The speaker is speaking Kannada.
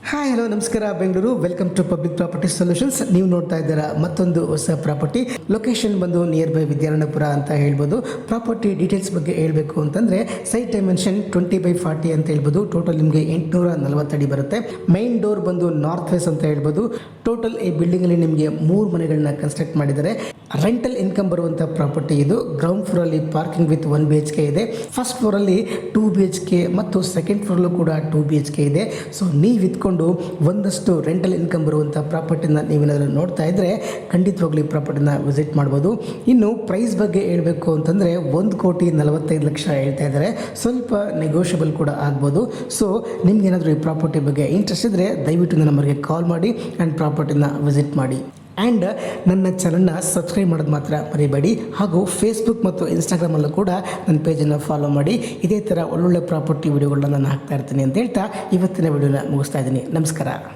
ಹಾಯ್ ಹಲೋ ನಮಸ್ಕಾರ Bengaluru. Welcome to public property solutions. ನೀವು ನೋಡ್ತಾ ಇದ್ದೀರಾ ಮತ್ತೊಂದು ಹೊಸ ಪ್ರಾಪರ್ಟಿ. ಲೊಕೇಶನ್ ಬಂದು ನಿಯರ್ ಬೈ ವಿದ್ಯಾರಣ್ಯಪುರ ಅಂತ ಹೇಳ್ಬೋದು. ಪ್ರಾಪರ್ಟಿ ಡೀಟೇಲ್ಸ್ ಬಗ್ಗೆ ಹೇಳಬೇಕು ಅಂತಂದರೆ ಸೈಟ್ ಡೈಮೆನ್ಷನ್ 20/40 ಅಂತ ಹೇಳ್ಬೋದು. ಟೋಟಲ್ ನಿಮಗೆ 840 ಅಡಿ ಬರುತ್ತೆ. ಮೈನ್ ಡೋರ್ ಬಂದು ನಾರ್ತ್ ವೆಸ್ಟ್ ಅಂತ ಹೇಳ್ಬೋದು. ಟೋಟಲ್ ಈ ಬಿಲ್ಡಿಂಗಲ್ಲಿ ನಿಮಗೆ 3 ಮನೆಗಳನ್ನ ಕನ್ಸ್ಟ್ರಕ್ಟ್ ಮಾಡಿದ್ದಾರೆ. ರೆಂಟಲ್ ಇನ್ಕಮ್ ಬರುವಂಥ ಪ್ರಾಪರ್ಟಿ ಇದು. ಗ್ರೌಂಡ್ ಫ್ಲೋರಲ್ಲಿ ಪಾರ್ಕಿಂಗ್ ವಿತ್ 1 BHK ಇದೆ. ಫಸ್ಟ್ ಫ್ಲೋರಲ್ಲಿ 2 BHK ಮತ್ತು ಸೆಕೆಂಡ್ ಫ್ಲೋರಲ್ಲೂ ಕೂಡ 2 BHK ಇದೆ. ಸೊ ನೀವು ಇದ್ಕೊಂಡು ಒಂದಷ್ಟು ರೆಂಟಲ್ ಇನ್ಕಮ್ ಬರುವಂಥ ಪ್ರಾಪರ್ಟಿನ ನೀವೇನಾದರೂ ನೋಡ್ತಾ ಇದ್ದರೆ ಖಂಡಿತವಾಗ್ಲೂ ಈ ಪ್ರಾಪರ್ಟಿನ ವಿಸಿಟ್ ಮಾಡ್ಬೋದು. ಇನ್ನು ಪ್ರೈಸ್ ಬಗ್ಗೆ ಹೇಳಬೇಕು ಅಂತಂದರೆ 1,45,00,000 ಹೇಳ್ತಾ ಇದ್ದಾರೆ. ಸ್ವಲ್ಪ ನೆಗೋಷಿಯಬಲ್ ಕೂಡ ಆಗ್ಬೋದು. ಸೊ ನಿಮ್ಗೇನಾದರೂ ಈ ಪ್ರಾಪರ್ಟಿ ಬಗ್ಗೆ ಇಂಟ್ರೆಸ್ಟ್ ಇದ್ದರೆ ದಯವಿಟ್ಟು ನನ್ನ ನಂಬರ್ಗೆ ಕಾಲ್ ಮಾಡಿ ಆ್ಯಂಡ್ ಪ್ರಾಪರ್ಟಿನ ವಿಸಿಟ್ ಮಾಡಿ. ಆ್ಯಂಡ್ ನನ್ನ ಚಾನಲ್ನ ಸಬ್ಸ್ಕ್ರೈಬ್ ಮಾಡೋದು ಮಾತ್ರ ಮರಿಬೇಡಿ. ಹಾಗೂ ಫೇಸ್ಬುಕ್ ಮತ್ತು ಇನ್ಸ್ಟಾಗ್ರಾಮಲ್ಲೂ ಕೂಡ ನನ್ನ ಪೇಜನ್ನು ಫಾಲೋ ಮಾಡಿ. ಇದೇ ಥರ ಒಳ್ಳೊಳ್ಳೆ ಪ್ರಾಪರ್ಟಿ ವಿಡಿಯೋಗಳನ್ನ ನಾನು ಹಾಕ್ತಾ ಇರ್ತೀನಿ ಅಂತ ಹೇಳ್ತಾ ಇವತ್ತಿನ ವಿಡಿಯೋನ ಮುಗಿಸ್ತಾ ಇದ್ದೀನಿ. ನಮಸ್ಕಾರ.